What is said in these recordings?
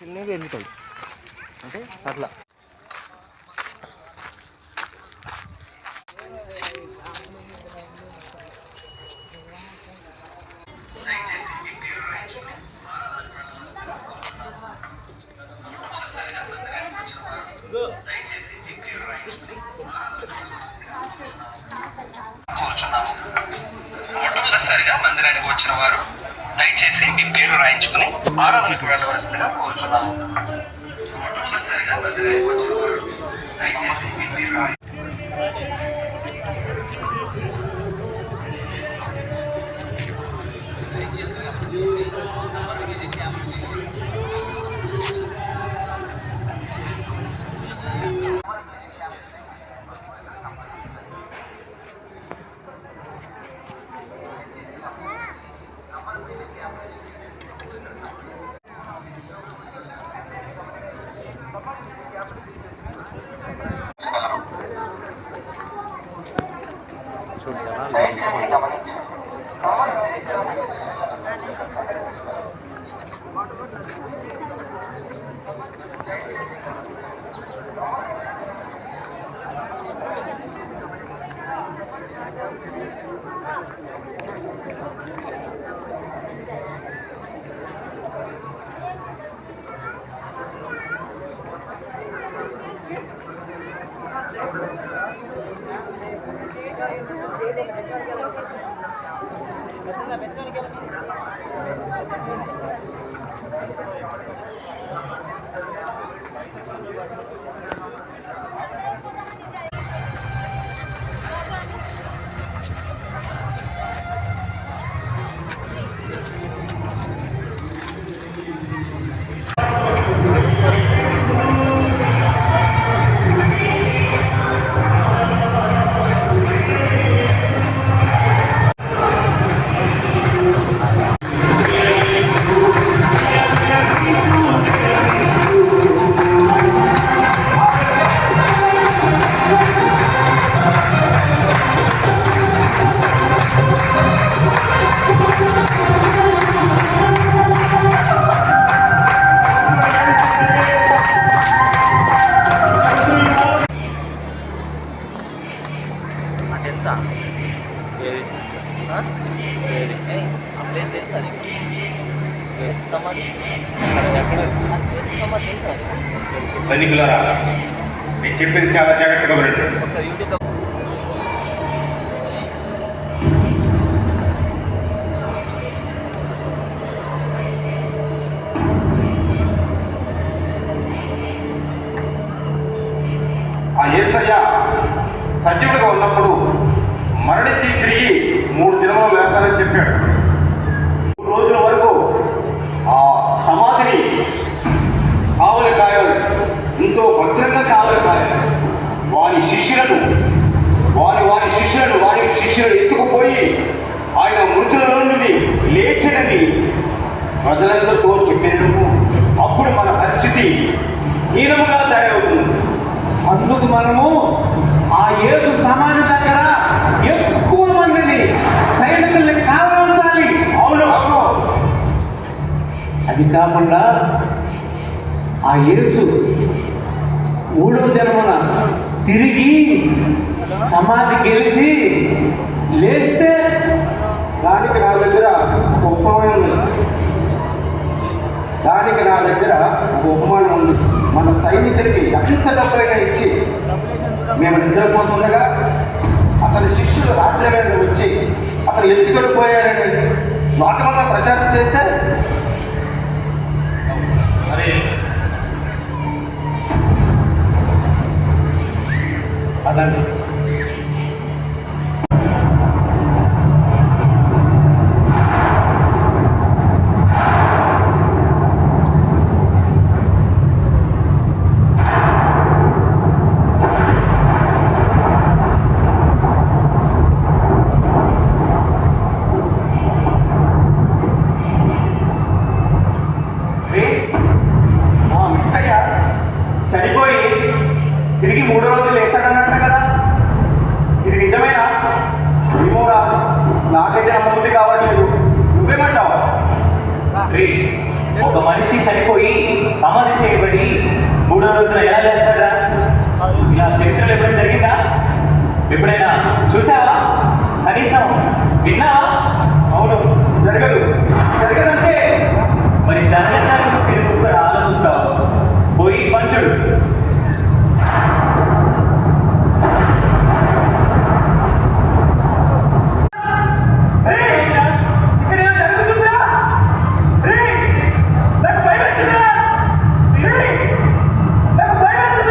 పెరుగుతాయి అంటే అట్లా. మొట్టమొదటిసారిగా మందిరానికి వచ్చిన వారు దయచేసి మీ పేరు రాయించుకుని ఆరాధనకు వెళ్ళవలసిందిగా కోరుచున్నాము. మొట్టమొదటిసారిగా మందిరానికి వచ్చిన వారు దయచేసి మీ పేరు సైనికులారా, నేను చెప్పింది చాలా జాగ్రత్తగా వినండి. ఆ యేసయ్య సజీవుడిగా ఉన్నప్పుడు మరణించి తిరిగి 3 దినములు వేస్తానని చెప్పాడు. 3 రోజుల వరకు ఆ సమాధిని కావలి కాయాలి, ఎంతో భద్రంగా కావలి కాయాలి. వారి శిష్యులను ఎత్తుకుపోయి ఆయన మృతులలో నుండి లేచడని ప్రజలందరితో చెప్పేందుకు అప్పుడు మన పరిస్థితి హీనముగా తయారవుతుంది. అందుకు మనము ఆ యేసు సమాధి దగ్గర ఎక్కువ మందిని సైనికుల్ని కావలించాలి. అవును అవును. అది కాకుండా ఆ యేసు 3వ దినమున తిరిగి సమాధి గెలిచి లేస్తే దానికి నా దగ్గర ఒక ఉపమానం ఉంది. మన సైనికులకి ఎంత డబ్బులైనా ఇచ్చి మేము నిద్రపోతుండగా అతని శిష్యులు రాత్రి వేళ వచ్చి అతను ఎత్తుకెళ్ళిపోయారని లోకమంతా ప్రచారం చేస్తే అదండి. రోజున ఎలా చేస్తాడా? ఇలా చరిత్రలో ఎప్పుడైనా జరిగిందా? ఎప్పుడైనా చూసావా? కనీసం విన్నావా? అవును, జరగదు. జరగదంటే మరి జరగడానికి గురించి ఎందుకు ఆలోచిస్తావు? పోయి పంచుడు. నాకు భయం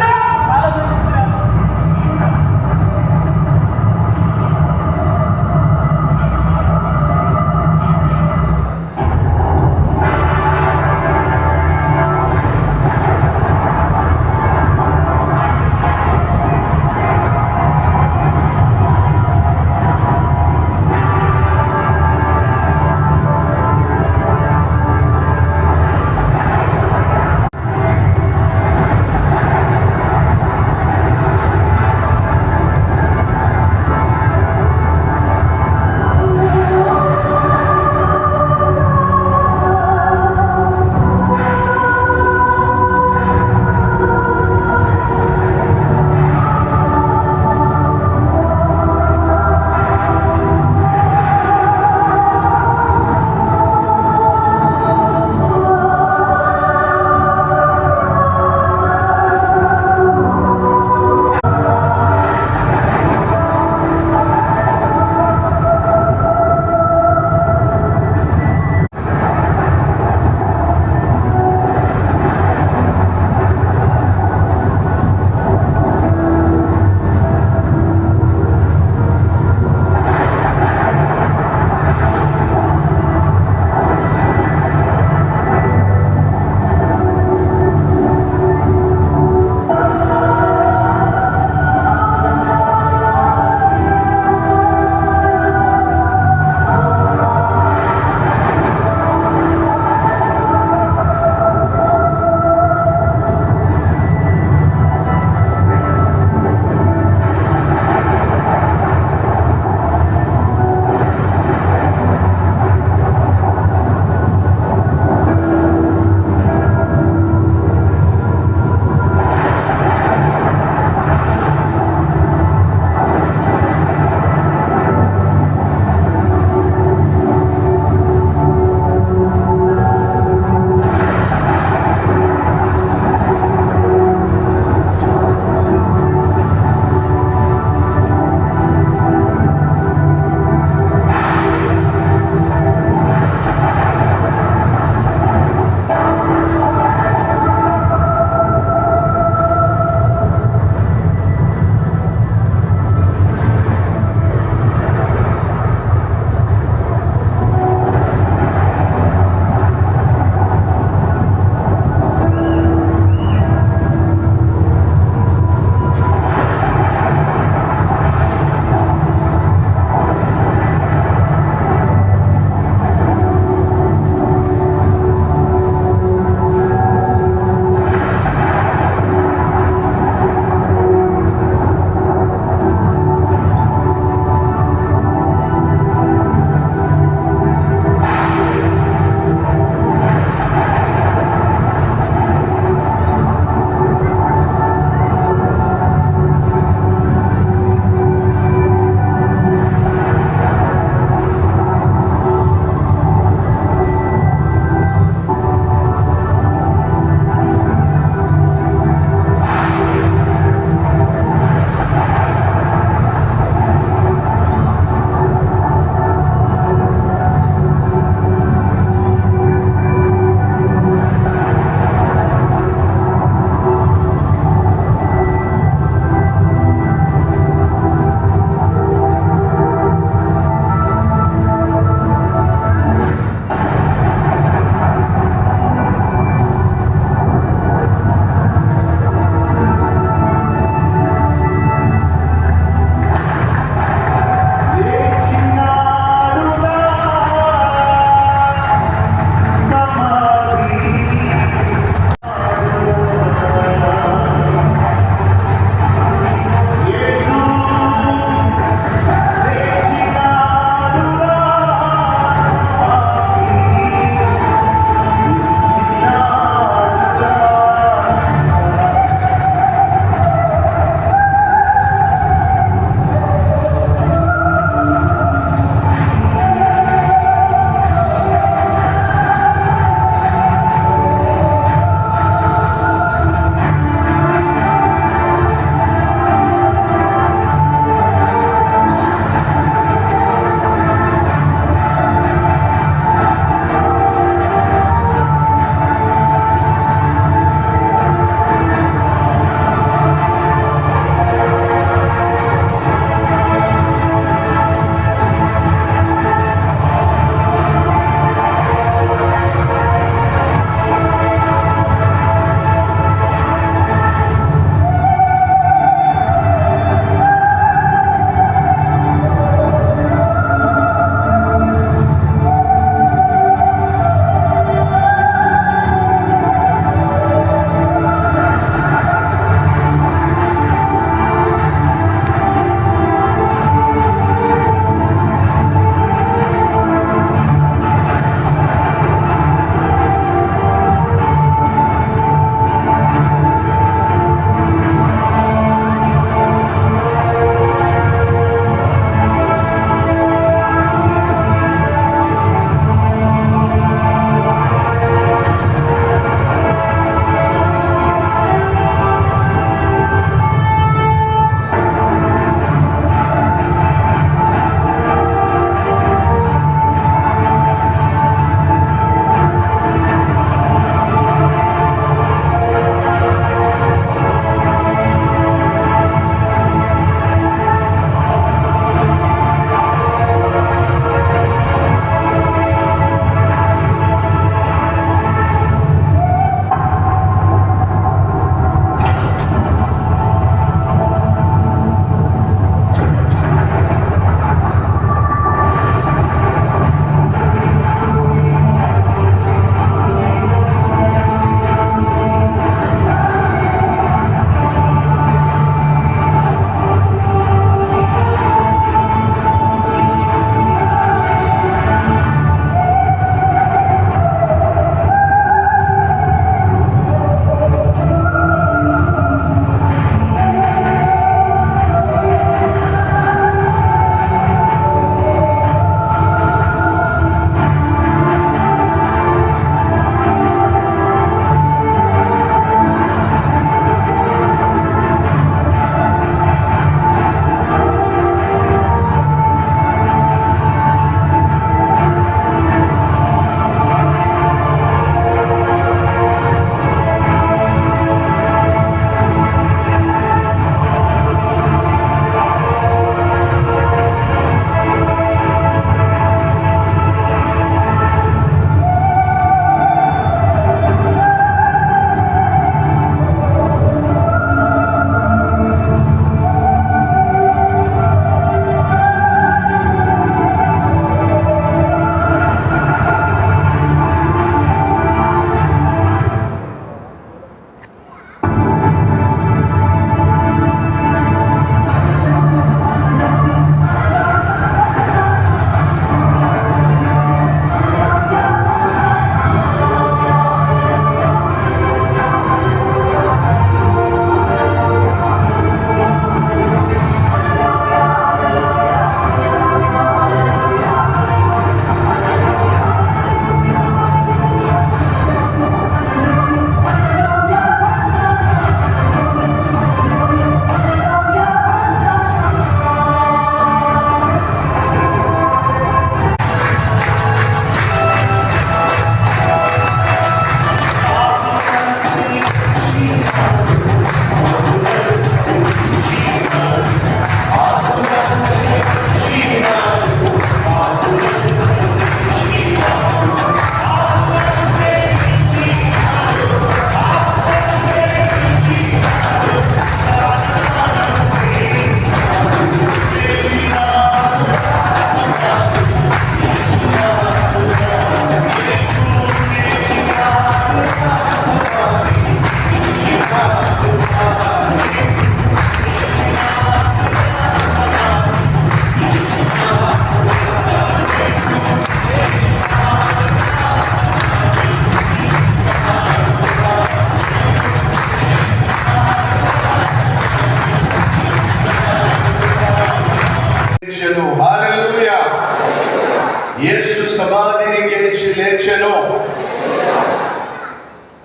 సమాధిని గెలిచి లేచెను.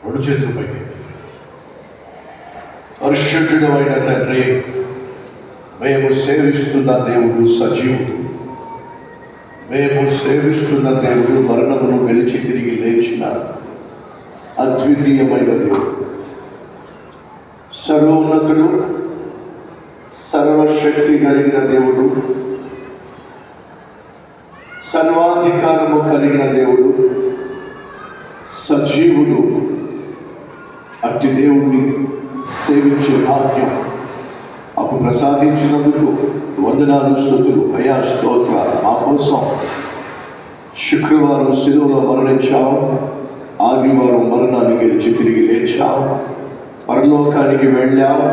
రెండు చేతులు పైకి. పరిశుద్ధుడు అయిన తండ్రి, మేము సేవిస్తున్న దేవుడు సజీవుడు. మేము సేవిస్తున్న దేవుడు మరణమును గెలిచి తిరిగి లేచిన అద్వితీయమైన దేవుడు, సర్వోన్నతుడు, సర్వశక్తి కలిగిన దేవుడు, సర్వాధికారము కలిగిన దేవుడు, సజీవుడు. అట్టి దేవుణ్ణి సేవించే భాగ్యం మాకు ప్రసాదించినందుకు వందనాలు, స్తుతులు, అయా స్తోత్రాలు. మా కోసం శుక్రవారం శిలువలో మరణించావు, ఆదివారం మరణాన్ని గెలిచి తిరిగి లేచావు, పరలోకానికి వెళ్ళావు,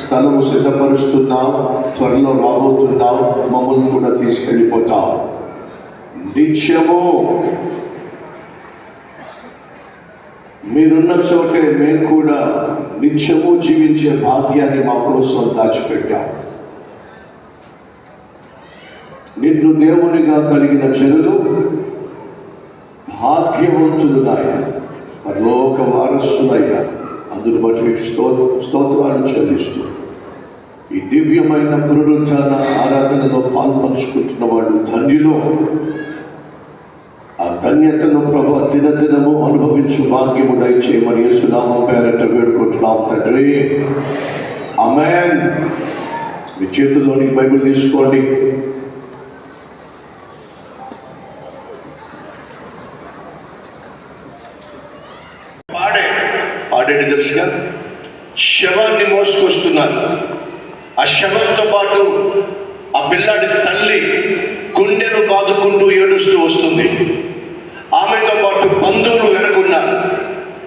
స్థలము సిద్ధపరుస్తున్నావు, త్వరలో రాబోతున్నావు, మమ్మల్ని కూడా తీసుకెళ్ళిపోతావు. నిత్యము మీరున్న చోటే మేము కూడా నిత్యము జీవించే భాగ్యాన్ని మా కోసం దాచిపెట్టాం. నిన్ను దేవునిగా కలిగిన జనులు భాగ్యవంతులు నాయన, పరలోక వారసులయ్యా. అందును బట్టి మీకు స్తోత్రాలు చెల్లిస్తూ ఈ దివ్యమైన పునరుత్థాన ఆరాధనలో పాల్పంచుకుంటున్న వాళ్ళు ధన్యులు. ఆ ధన్యతను ప్రభు దినదినము అనుభవించు భాగ్యము దయచేయమని యేసునామం పేరట వేడుకుంటున్నాం తండ్రి. ఆమేన్. మీ చేతుల్లోని బైబిల్ తీసుకోండి. పాడేది తెలుసుగా, శవాన్ని మోసుకొస్తున్నారు. ఆ శవంతో పాటు ఆ పిల్లాడి తల్లి గుండెను బాదుకుంటూ ఏడుస్తూ వస్తుంది. ఆమెతో పాటు బంధువులు వెనకున్నారు.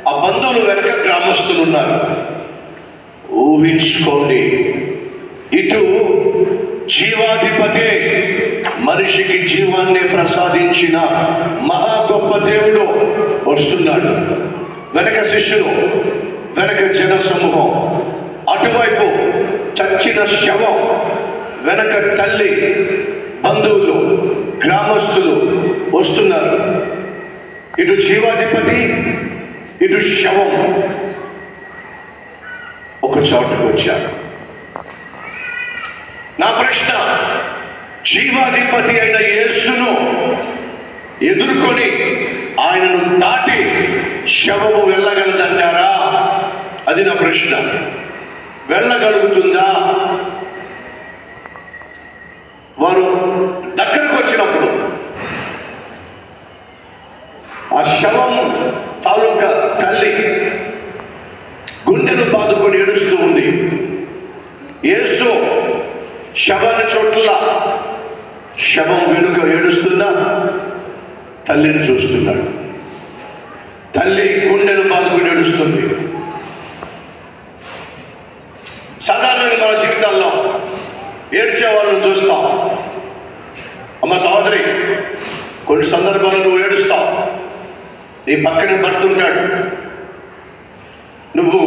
ఆ బంధువులు వెనక గ్రామస్తులు ఉన్నారు. ఊహించుకోండి, ఇటు జీవాధిపతి, మనిషికి జీవాన్ని ప్రసాదించిన మహా గొప్ప దేవుడు వస్తున్నాడు. వెనక శిష్యులు, వెనక జన సమూహం, అటువైపు చచ్చిన శవం, వెనక తల్లి, బంధువులు, గ్రామస్తులు వస్తున్నారు. ఇటు జీవాధిపతి, ఇటు శవం ఒక చోటుకు వచ్చారు. నా ప్రశ్న, జీవాధిపతి అయిన యేసును ఎదుర్కొని ఆయనను దాటి శవము వెళ్ళగలదంటారా? అది నా ప్రశ్న. వెళ్ళగలుగుతుందా? వారు దగ్గరకు వచ్చినప్పుడు ఆ శవం తాలూకా తల్లి గుండెను బాదుకొని ఏడుస్తూ ఉంది. యేసు శవాన్ని చోట్ల శవం వెనుక ఏడుస్తున్నా తల్లిని చూస్తున్నాడు. తల్లి గుండెను బాదుకొని ఏడుస్తుంది. సాధారణంగా మన జీవితాల్లో ఏడ్చే వాళ్ళని చూస్తాం. అమ్మ సహోదరి, కొన్ని సందర్భాల్లో నువ్వు ఏడుస్తావు. నీ పక్కనే భర్త ఉంటాడు, నువ్వు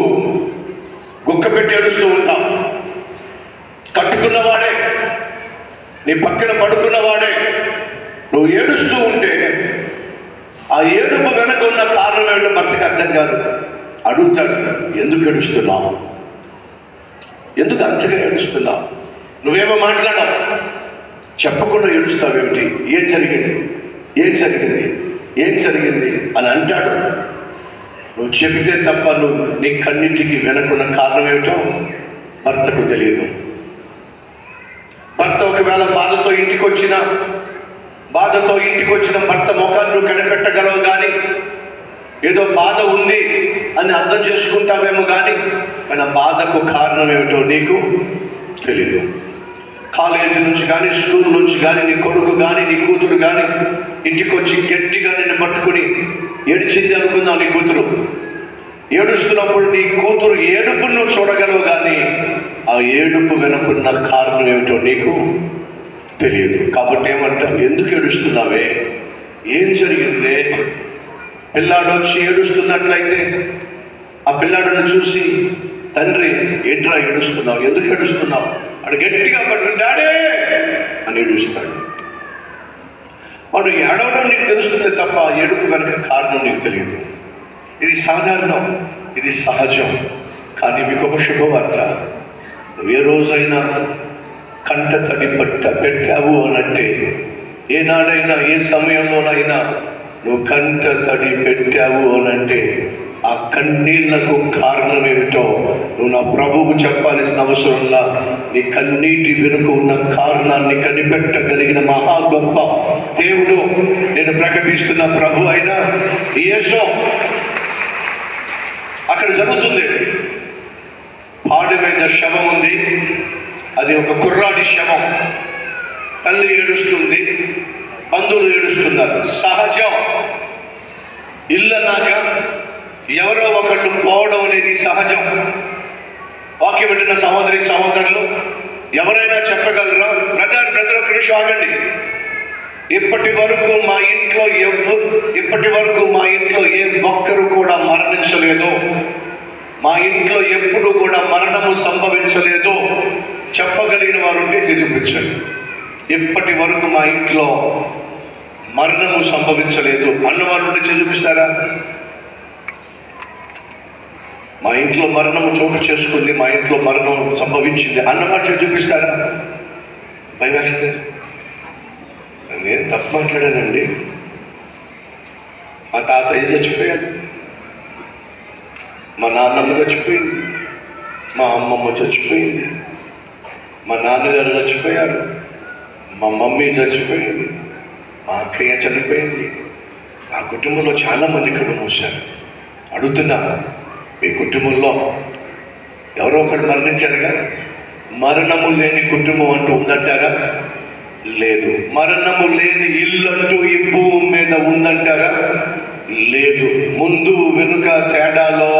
గుక్క పెట్టి ఏడుస్తూ ఉంటావు. కట్టుకున్నవాడే, నీ పక్కన పడుకున్నవాడే నువ్వు ఏడుస్తూ ఉంటే ఆ ఏడుపు వెనక ఉన్న కారణం ఏంటో భర్తకి అర్థం కాదు. అడుగుతాడు, ఎందుకు ఏడుస్తున్నావు? ఎందుకు అంతగా ఏడుస్తున్నావు? నువ్వేమో మాట్లాడావు, చెప్పకుండా ఏడుస్తావేమిటి? ఏం జరిగింది, ఏం జరిగింది, ఏం జరిగింది అని అంటాడు. నువ్వు చెబితే తప్ప నువ్వు నీ కన్నిటికి వెనకున్న కారణం ఏమిటో భర్తకు తెలియదు. భర్త ఒకవేళ బాధతో ఇంటికి వచ్చిన భర్త ముఖాన్ని నువ్వు కనిపెట్టగలవు, కానీ ఏదో బాధ ఉంది అని అర్థం చేసుకుంటావేమో, కానీ ఆ బాధకు కారణం ఏమిటో నీకు తెలియదు. కాలేజీ నుంచి కానీ, స్కూల్ నుంచి కానీ, నీ కొడుకు కానీ, నీ కూతురు కానీ ఇంటికి వచ్చి గట్టిగా నిన్ను పట్టుకుని ఏడిచింది అనుకుందాం. నీ కూతురు ఏడుస్తున్నప్పుడు నీ కూతురు ఏడుపు నువ్వు చూడగలవు, కానీ ఆ ఏడుపు వెనుకున్న కారణం ఏమిటో నీకు తెలియదు. కాబట్టి ఏమంటావు? ఎందుకు ఏడుస్తున్నావే? ఏం జరిగిందే? పిల్లాడు వచ్చి ఏడుస్తున్నట్లయితే ఆ పిల్లాడుని చూసి, తండ్రి ఏంట్రా ఏడుస్తున్నావు, ఎందుకు ఏడుస్తున్నావు అని గట్టిగా పట్టుకుని డాడీ అని ఏడుస్తాడు. వాడు ఏడవడం నీకు తెలుస్తుంది తప్ప ఏడుపు వెనక కారణం నీకు తెలియదు. ఇది సాధారణం, ఇది సహజం. కానీ మీకు ఒక శుభవార్త, నువ్వు ఏ రోజైనా కంట తడి పెట్టావు అనంటే, ఏనాడైనా ఏ సమయంలోనైనా నువ్వు కంట తడి పెట్టావు అనంటే ఆ కన్నీళ్లకు కారణం ఏమిటో నువ్వు నా ప్రభువుకు చెప్పాల్సిన అవసరంలా. నీ కన్నీటి వెనుక ఉన్న కారణాన్ని కనిపెట్టగలిగిన మహా గొప్ప దేవుడు నేను ప్రకటిస్తున్న ప్రభు అయిన యేసు. అక్కడ జరుగుతుంది, పాడు మీద శవం ఉంది, అది ఒక కుర్రాడి శవం. తల్లి ఏడుస్తుంది, బంధువులు ఏడుస్తున్నారు, సహజం. ఇల్లన్నాక ఎవరో ఒకళ్ళు పోవడం అనేది సహజం. వాక్యం వింటున్న సహోదరి సహోదరులు ఎవరైనా చెప్పగలరా, బ్రదర్ ఒక నిమిషం ఆగండి, ఇప్పటి వరకు మా ఇంట్లో ఏ ఒక్కరు కూడా మరణించలేదు, మా ఇంట్లో ఎప్పుడు కూడా మరణము సంభవించలేదు చెప్పగలిగిన వారు ఉంటే చూపించండి. ఇప్పటి వరకు మా ఇంట్లో మరణము సంభవించలేదు అన్నవారు ఉంటే చూపిస్తారా? మా ఇంట్లో మరణము చోటు చేసుకుంది, మా ఇంట్లో మరణం సంభవించింది అన్నమాట చూపిస్తారా? భయవేస్తే నేను తప్పు మాట్లాడానండి. మా తాతయ్య చచ్చిపోయాడు, మా నాన్నమ్మ చచ్చిపోయింది, మా అమ్మమ్మ చచ్చిపోయింది, మా నాన్నగారు చచ్చిపోయారు, మా మమ్మీ చచ్చిపోయింది, మా అక్కయ్య చనిపోయింది. ఆ కుటుంబంలో చాలామంది కళ్ళు మూశారు. అడుగుతున్నా, మీ కుటుంబంలో ఎవరో ఒకరు మరణించారుగా? మరణము లేని కుటుంబం అంటూ ఉందంటారా? లేదు. మరణము లేని ఇల్లు అంటూ ఈ భూమి మీద ఉందంటారా? లేదు. ముందు వెనుక తేడాలో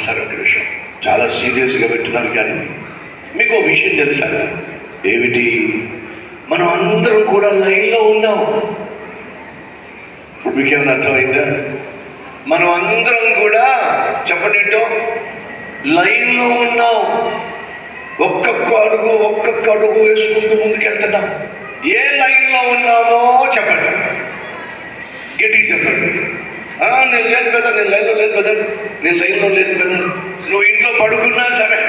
సరే ఒక విషయం చాలా సీరియస్గా పెట్టున్నాను, కానీ మీకు విషయం తెలుసా? ఏమిటి? మనం అందరం కూడా లైన్లో ఉన్నాం. ఇప్పుడు మీకేమైనా అర్థమైందా? మనం అందరం కూడా చెప్పనేటో లైన్లో ఉన్నాం. ఒక్కొక్క అడుగు వేసుకుంటూ ముందుకెళ్తున్నాం. ఏ లైన్లో ఉన్నామో చెప్పండి, గట్టిగా చెప్పండి. నేను లేను కదా, నేను లైన్లో లేదు కదా, నేను లైన్లో లేదు కదా. నువ్వు ఇంట్లో పడుకున్నా సరే,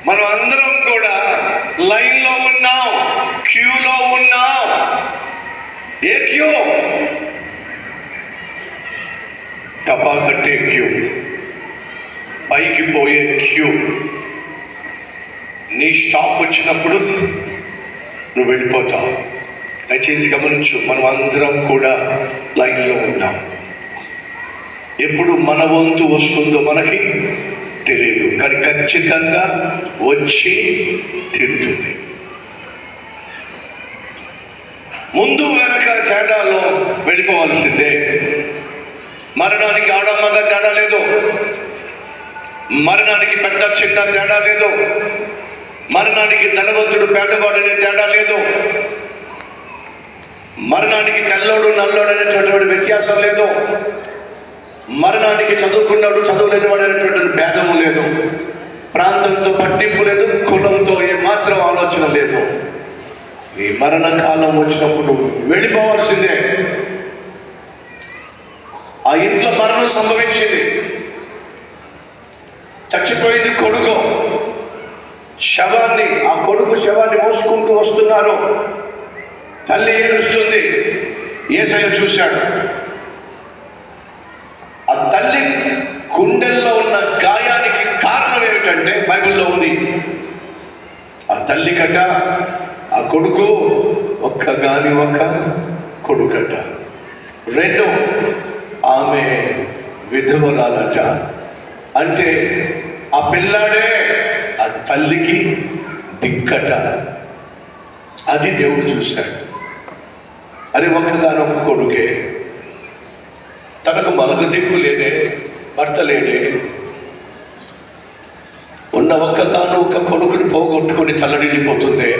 మనం అందరం కూడా లైన్లో ఉన్నాం, క్యూలో ఉన్నాం. A Q? టపా కట్టే క్యూ, పైకి పోయే క్యూ. నీ స్టాప్ వచ్చినప్పుడు నువ్వు వెళ్ళిపోతావు. దయచేసి గమనించు, మనం అందరం కూడా లైన్లో ఉన్నాం. ఎప్పుడు మన వంతు వస్తుందో మనకి తెలియదు, కానీ ఖచ్చితంగా వచ్చి తీరుతుంది. ముందు వెనక తేడాలో వెళ్ళిపోవాల్సిందే. మరణానికి ఆడమ్మగా తేడా లేదు, మరణానికి పెద్ద చిన్న తేడా లేదు, మరణానికి ధనవంతుడు పేదవాడనే తేడా లేదు, మరణానికి తెల్లోడు నల్లోడు అనేటటువంటి వ్యత్యాసం లేదు, మరణానికి చదువుకున్నాడు చదువులేనివాడు అనేటువంటి భేదము లేదు, ప్రాంతంతో పట్టింపు లేదు, కులంతో ఏమాత్రం ఆలోచన లేదు. ఈ మరణకాలం వచ్చినప్పుడు వెళ్ళిపోవాల్సిందే. ఆ ఇంట్లో మరణం సంభవించింది, చచ్చిపోయింది కొడుకు. ఆ కొడుకు శవాన్ని మోసుకుంటూ వస్తున్నారు. తల్లి ఏడుస్తుంది. యేసయ్య చూశాడు. ఆ తల్లి గుండెల్లో ఉన్న గాయానికి కారణం ఏమిటంటే బైబిల్లో ఉంది. ఆ తల్లి కట ఆ కొడుకు ఒక్క కొడుకట. రెండు, ఆమె విధవరాలట. అంటే ఆ పిల్లాడే ఆ తల్లికి దిక్కట. అది దేవుడు చూశాడు. అరే ఒక్కగానొక్క కొడుకే, తనకు మరొక దిక్కు లేదే, భర్త లేడే, ఉన్న ఒక్క కొడుకుని పోగొట్టుకొని తల్లడిల్లిపోతుందే.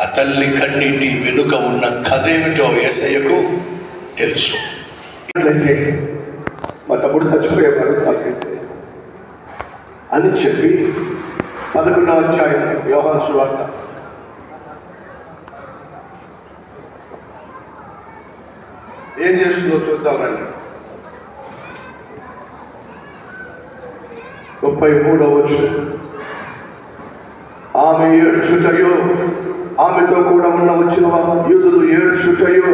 ఆ తల్లి కన్నీటి వెనుక ఉన్న కథ ఏమిటో యేసయ్యకు తెలుసు. మా తమ్ముడు చచ్చిపోయేవాడు అని చెప్పి 11వ అధ్యాయం యోహాను సువార్త ఏం చేస్తుందో చూద్దామండి. 33వ వచనం. ఆమె ఏడ్చుటయో, ఆమెతో కూడా వచ్చిన యూదులు ఏడ్చుటయో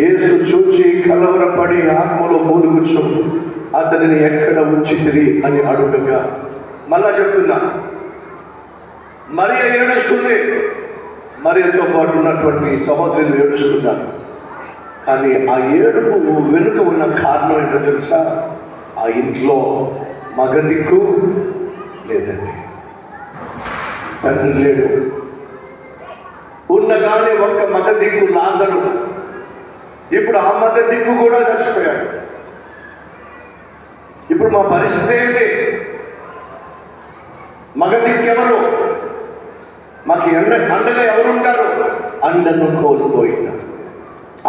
యేసు చూచి కలవరపడి ఆత్మలో మూలుగుచు అతనిని ఎక్కడ ఉంచితిరి అని అడుగగా, మళ్ళా చెప్తున్నా, మరియ ఏడుస్తుంది, మరియతో పాటు ఉన్నటువంటి సహోదరులు ఏడుస్తున్నారు. కానీ ఆ ఏడుపు వెనుక ఉన్న కారణం ఏంటో తెలుసా? ఆ ఇంట్లో మగ దిక్కు లేదండి, తండ్రి లేడు. ఉన్నగానే ఒక్క మగ దిక్కు లాజరు. ఇప్పుడు ఆ మగ దిక్కు కూడా చచ్చిపోయాడు. ఇప్పుడు మా పరిస్థితి ఏంటి? మగ దిక్కు ఎవరు? మాకు అండగా ఎవరుంటారు? అండను కోల్పోయిన,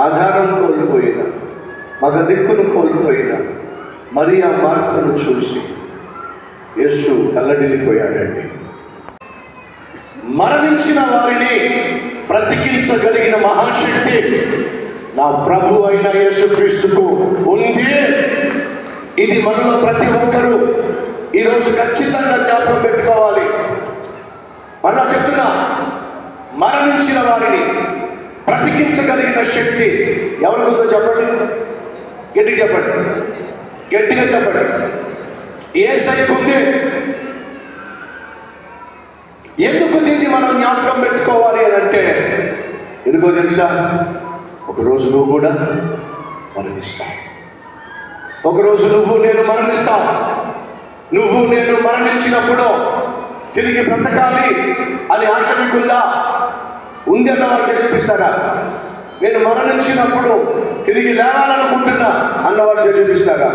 ఆధారం కోల్పోయిన, మగ దిక్కును కోల్పోయిన మరియా మార్తను చూసి యేసు కల్లడిల్లిపోయాడండి. మరణించిన వారిని బ్రతికించగలిగిన మహాశక్తి నా ప్రభు అయిన యేసుక్రీస్తుకు ఉంది. ఇది మనలో ప్రతి ఒక్కరూ ఈరోజు ఖచ్చితంగా జ్ఞాపకం పెట్టుకోవాలి. మళ్ళా చెప్తున్నా, మరణించిన వారిని బ్రతికించగలిగిన శక్తి ఎవరికి ఉందో చెప్పండి, గట్టిగా చెప్పండి, గట్టిగా చెప్పండి. యేసయ్యకు ఉంది. ఎందుకు దీన్ని మనం జ్ఞాపకం పెట్టుకోవాలి అని అంటే, ఎందుకో తెలుసా? ఒకరోజు నువ్వు కూడా మరణిస్తావు. ఒకరోజు నువ్వు నేను మరణిస్తావు. నువ్వు నేను మరణించినప్పుడు తిరిగి బ్రతకాలి అని ఆశ మీకుందా? ఉంది అన్నవారు చూపిస్తారా? నేను మరణించినప్పుడు తిరిగి లేవాలనుకుంటున్నా అన్నవారు చూపిస్తారా?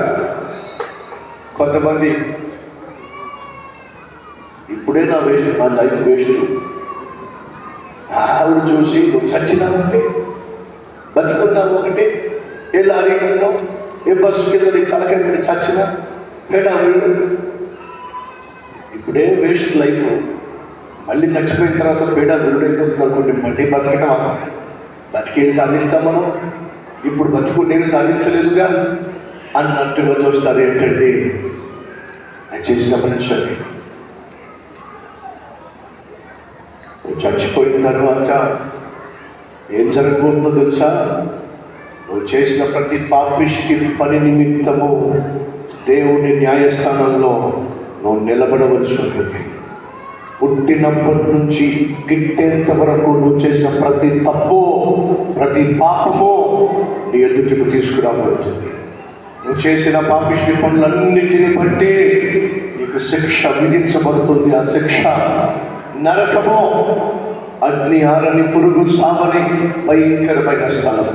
కొంతమంది ఇప్పుడే నా లైఫ్ వేస్ట్, ఆవిడ చూసి నువ్వు చచ్చినా ఒకటి, బతుకున్నావు ఒకటి, ఏ లారీ కింద ఏ బస్సు కింద నీ తలకాయ పెట్టి చచ్చినా పేడా వీడు. ఇప్పుడే వేస్ట్ లైఫ్, మళ్ళీ చచ్చిపోయిన తర్వాత పేడా విరుడైపోతుంది అనుకుంటే మళ్ళీ బతకటమా? బతికేది సాధిస్తాం మనం. ఇప్పుడు బతుకుండేవి సాధించలేదుగా అన్నట్టుగా చూస్తారు. ఏంటండి దయచేసి గమనించండి. చచ్చిపోయిన తర్వాత ఏం జరగబోతుందో తెలుసా? నువ్వు చేసిన ప్రతి పాపిష్టి పని నిమిత్తము దేవుని న్యాయస్థానంలో నువ్వు నిలబడవలసి ఉంటుంది. పుట్టినప్పటి నుంచి గిట్టేంత వరకు నువ్వు చేసిన ప్రతి తప్పు, ప్రతి పాపము నీ ఎదుటికి తీసుకురాబడుతుంది. నువ్వు చేసిన పాపిష్టి పనులన్నిటిని బట్టి నీకు శిక్ష విధించబడుతుంది. ఆ శిక్ష నరకము, అగ్ని ఆరని, పురుగు చావని భయంకరమైన స్థలం.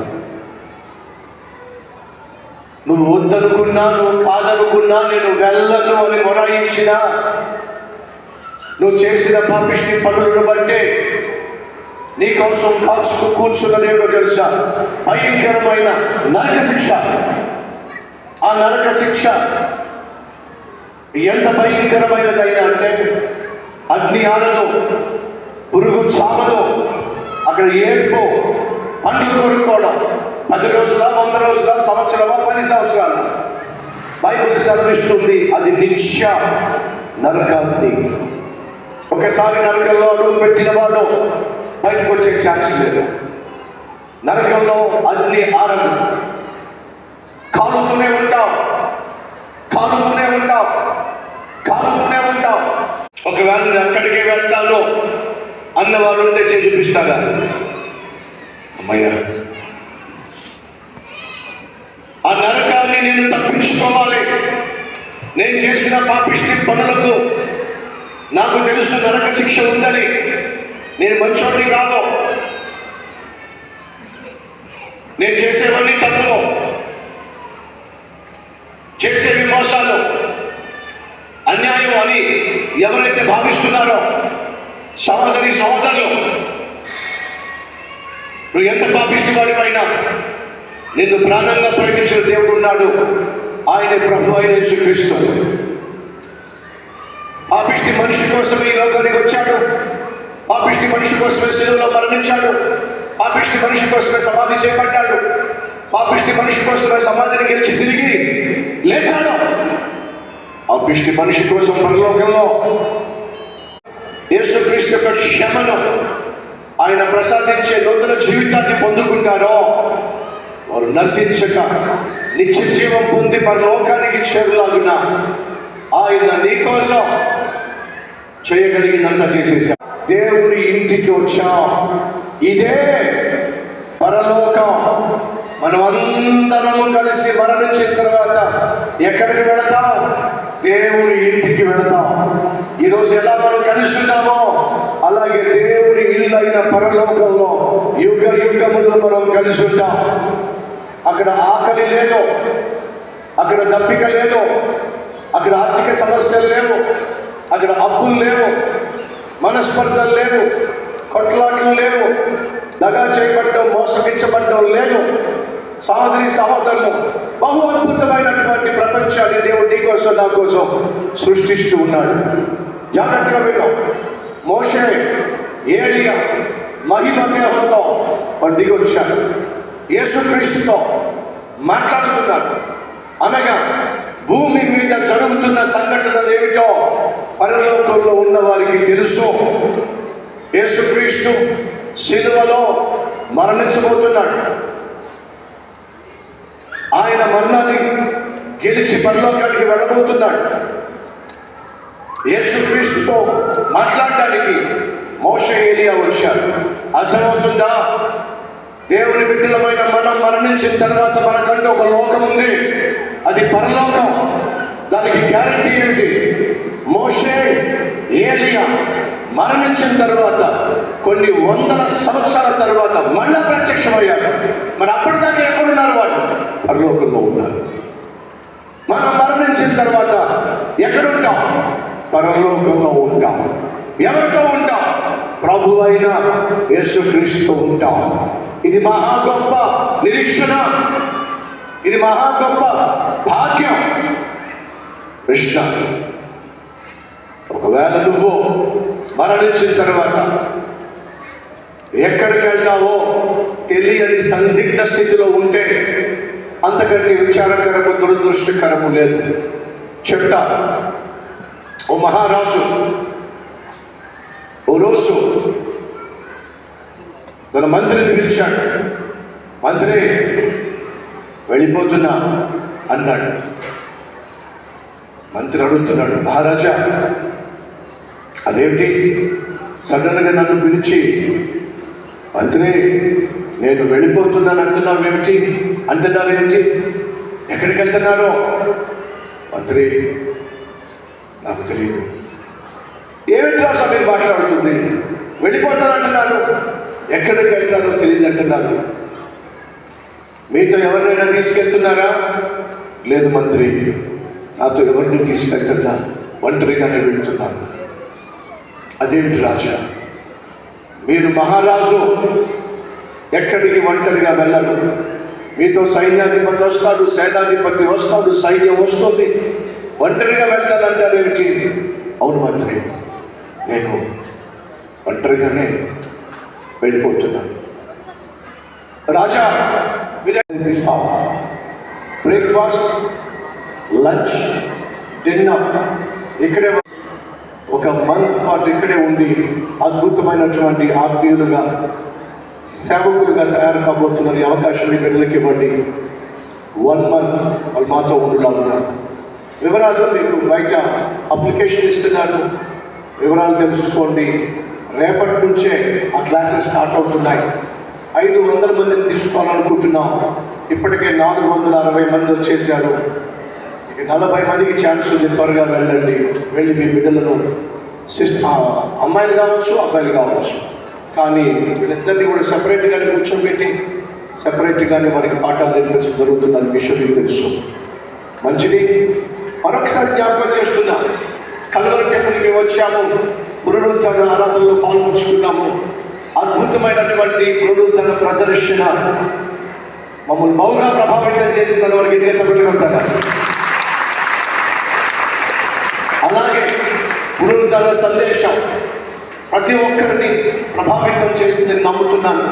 నువ్వు వద్దనుకున్నా, నువ్వు కాదనుకున్నా, నేను వెళ్ళను అని మొరాయించినా, నువ్వు చేసిన పాపిష్టి పనులను బట్టే నీకోసం కాల్చుకు కూర్చున్నదేమో తెలుసా? భయంకరమైన నరక శిక్ష. ఆ నరక శిక్ష ఎంత భయంకరమైనదైనా అంటే, అగ్ని ఆరదు, పురుగు చావదు, అక్కడ ఏడుపు, పండుగ కొనుక్కోవడం, 10 రోజుల, 100 రోజుల, సంవత్సరమా, 10 సంవత్సరాలు. బైబిల్ సెలవిస్తుంది అది నిత్య నరకాగ్ని. ఒకసారి నరకంలో అడుగు పెట్టిన వాడు బయటకు వచ్చే ఛాన్స్ లేదు. నరకంలో అగ్ని ఆరదు, కాలుతూనే ఉంటావు, కాలుతూనే ఉంటావు, కాలుతూనే ఉంటావు. ఒకవేళ నేను అక్కడికే వెళ్తాను అన్న వాళ్ళు ఉంటే చూపిస్తారా? అమ్మయ్య, ఆ నరకాన్ని నేను తప్పించుకోవాలి. నేను చేసిన పాపిష్టి పనులకు నాకు తెలుసు నరక శిక్ష ఉందని. నేను మంచోడిని కాదు, నేను చేసేవన్నీ తప్పులు, చేసేవి మోసాలు, అన్యాయం అని ఎవరైతే భావిస్తున్నారో సహోదరి సహోదరులు, నువ్వు ఎంత పాపిష్టి వాడివైనా నిన్ను ప్రాణంగా ప్రేమించిన దేవుడు ఉన్నాడు. ఆయన ప్రభు అయిన యేసుక్రీస్తు పాపిష్టి మనిషి కోసమే ఈ లోకానికి వచ్చాడు. పాపిష్టి మనిషి కోసమే శిలువలో మరణించాడు. పాపిష్టి మనిషి కోసమే సమాధి చేయబడ్డాడు. పాపిష్టి మనిషి కోసం సమాధిని గెలిచి తిరిగి లేచాడు. ఆ పిష్టి మనిషి కోసం పరలోకంలో యేసుక్రీస్తు యొక్క క్షమను, ఆయన ప్రసాదించే నూతన జీవితాన్ని పొందుకుంటారో వారు నశించక నిత్య జీవం పొంది పరలోకానికి చేరులాగున ఆయన నీ కోసం చేయగలిగినంత చేసేసా. దేవుని ఇంటికి వచ్చాం. ఇదే పరలోకం. మనమందరము కలిసి మరణించిన తర్వాత ఎక్కడికి వెళతాం? దేవుని ఇంటికి వెళతాం. ఈరోజు ఎలా మనం కలిసి ఉన్నామో అలాగే దేవుని ఇల్లు అయిన పరలోకంలో యుగ యుగములు మనం కలిసి ఉంటాం. అక్కడ ఆకలి లేదు, అక్కడ దప్పిక లేదు, అక్కడ ఆర్థిక సమస్యలు లేవు, అక్కడ అప్పులు లేవు, మనస్పర్ధలు లేవు, కొట్లాట్లు లేవు, దగా చేయబడ్డం, మోసగించబడ్డం లేదు. సహోదరి సహోదరులు, బహు అద్భుతమైనటువంటి ప్రపంచాన్ని దేవుడు నీ కోసం నా కోసం సృష్టిస్తూ ఉన్నాడు. జాగ్రత్తగా విను. మోషే, ఏలియా మహిమ దేహంతో వారు దిగి వచ్చారు. యేసుక్రీస్తుతో మాట్లాడుతున్నారు. అనగా భూమి మీద జరుగుతున్న సంఘటనలు ఏమిటో పరలోకంలో ఉన్న వారికి తెలుసు. యేసుక్రీస్తు శిలువలో మరణించబోతున్నాడు. ఆయన మరణాన్ని గెలిచి పరలోకానికి వెళ్ళబోతున్నాడు. యేసుక్రీస్తుతో మాట్లాడడానికి మోషే, ఏలియా వచ్చారు. అర్థమవుతుందా? దేవుని బిడ్డలమైన మనం మరణించిన తర్వాత మనకంటూ ఒక లోకం ఉంది, అది పరలోకం. దానికి గ్యారంటీ ఏమిటి? మోషే, ఏలియా మరణించిన తర్వాత కొన్ని వందల సంవత్సరాల తర్వాత మళ్ళా ప్రత్యక్షమయ్యారు. మరి అప్పటిదాకా ఎక్కడున్నారు? వాళ్ళు పరలోకంలో ఉన్నారు. మనం మరణించిన తర్వాత ఎక్కడుంటాం? పరలోకంలో ఉంటాం. ఎవరితో ఉంటాం? ప్రభు అయిన యేసుక్రీస్తుతో ఉంటాం. ఇది మహా గొప్ప నిరీక్షణ, ఇది మహా గొప్ప భాగ్యం. కృష్ణ, ఒకవేళ నువ్వు మరణించిన తర్వాత ఎక్కడికి వెళ్తావో తెలియని సందిగ్ధ స్థితిలో ఉంటే అంతకంటే విచారకరము, దురదృష్టకరము లేదు. చెప్తా. ఓ మహారాజు ఓ రోజు తన మంత్రిని పిలిచాడు. మంత్రి, వెళ్ళిపోతున్నా అన్నాడు. మంత్రి అడుగుతున్నాడు, మహారాజా అదేమిటి సడన్గా నన్ను పిలిచి మంత్రి నేను వెళ్ళిపోతున్నాను అంటున్నావు ఏమిటి? అంటున్నారు ఏమిటి? ఎక్కడికి వెళ్తున్నారో? మంత్రి, నాకు తెలియదు. ఏమిటి రాజా మీరు మాట్లాడుతుంది? వెళ్ళిపోతానంటున్నారు, ఎక్కడికి వెళ్తారో తెలియదు అంటున్నారు. మీతో ఎవరినైనా తీసుకెళ్తున్నారా? లేదు మంత్రి, నాతో ఎవరిని తీసుకెళ్తున్నా, ఒంటరిగానే వెళ్తున్నాను. అదేమిటి రాజా? మీరు మహారాజు, ఎక్కడికి ఒంటరిగా వెళ్ళరు. మీతో సైన్యాధిపతి వస్తాడు, సేనాధిపతి వస్తాడు, సైన్యం వస్తుంది, ఒంటరిగా వెళ్తానంటారు ఏమిటి? అవును మంత్రి, నేను ఒంటరిగానే వెళ్ళిపోతున్నాను. రాజా మీరు బ్రేక్ఫాస్ట్, లంచ్, డిన్నర్ ఇక్కడే ఒక మంత్ పాటు ఇక్కడే ఉండి అద్భుతమైనటువంటి ఆత్మీయులుగా, సేవకులుగా తయారు కాబోతున్నారు. ఈ అవకాశం మీ బిడ్డలకి ఇవ్వండి. 1 month వాళ్ళు మాతో ఉండాలన్నారు. వివరాలు మీకు బయట అప్లికేషన్ ఇస్తున్నారు, వివరాలు తెలుసుకోండి. రేపటి నుంచే ఆ క్లాసెస్ స్టార్ట్ అవుతున్నాయి. 500 మందిని తీసుకోవాలనుకుంటున్నాం. ఇప్పటికే 460 మంది వచ్చేసారు. ఇక 40 మందికి ఛాన్స్ ఉంది. త్వరగా వెళ్ళండి. వెళ్ళి మీ బిడ్డలను అమ్మాయిలు కావచ్చు, అబ్బాయిలు కావచ్చు, కానీ వీళ్ళిద్దరినీ కూడా సెపరేట్గానే కూర్చోబెట్టి సెపరేట్గానే వారికి పాఠాలు నేర్పించడం జరుగుతుందని విషయం మీకు తెలుసు. మంచిది. మరొకసారి జ్ఞాపకం చేస్తున్నా, కల్వరి టెంపుల్కి మేము వచ్చాము, పునరుద్ధరణ ఆరాధనలో పాల్పంచుకున్నాము. అద్భుతమైనటువంటి పునరుద్ధరణ ప్రదర్శన మమ్మల్ని బహుగా ప్రభావితం చేసిందని వారికి ఇంటిగా చెప్పగలుగుతారు. అలాగే పునరుద్ధరణ సందేశం ప్రతి ఒక్కరిని ప్రభావితం చేసిందని నమ్ముతున్నాను.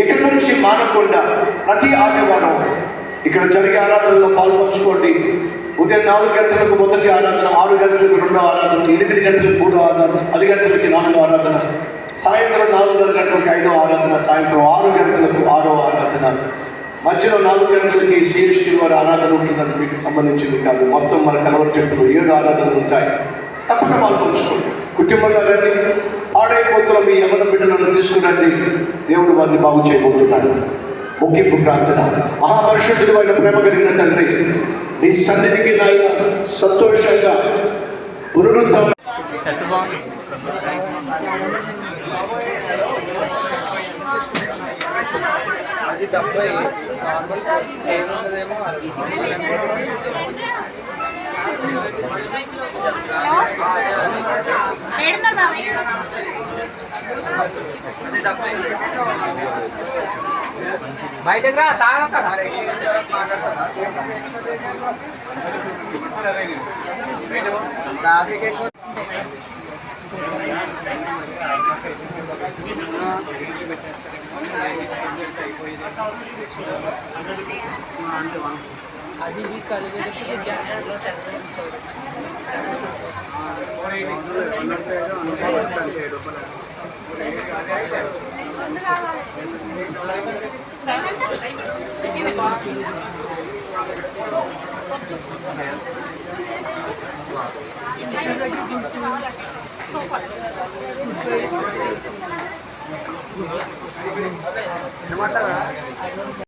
ఇక్కడి నుంచి మానకుండా ప్రతి ఆదివారం ఇక్కడ జరిగే ఆరాధనలో పాల్పంచుకోండి. ఉదయం 4 గంటలకు మొదటి ఆరాధన, 6 గంటలకు రెండో ఆరాధన, 8 గంటలకు 3వ ఆరాధన, 10 గంటలకి 4వ ఆరాధన, సాయంత్రం 4:30 గంటలకు 5వ ఆరాధన, సాయంత్రం 6 గంటలకు 6వ ఆరాధన, మధ్యలో 4 గంటలకి సిఎస్టీ వారి ఆరాధన ఉంటుందని మీకు సంబంధించింది కాదు. మొత్తం మన కలవటెంపులు 7 ఆరాధనలు ఉంటాయి. తప్పక పాల్పంచుకోండి. కుటుంబంగా రండి. ఆడైపోతున్న మీ యమన బిడ్డలను తీసుకురండి. దేవుడు వారిని బాగు చేయబోతున్నాడు. ముగింపు ప్రార్థన. మహాపరిశుద్ధుడు అయిన ప్రేమ కలిగిన తండ్రి, నీ సన్నిధికి నాయన సంతోషంగా పునరుద్ధరణ బయటకు రా తాగక్కడ ట్రాఫిక్ ఎక్కువ. అది కలిపి ఏమంటారా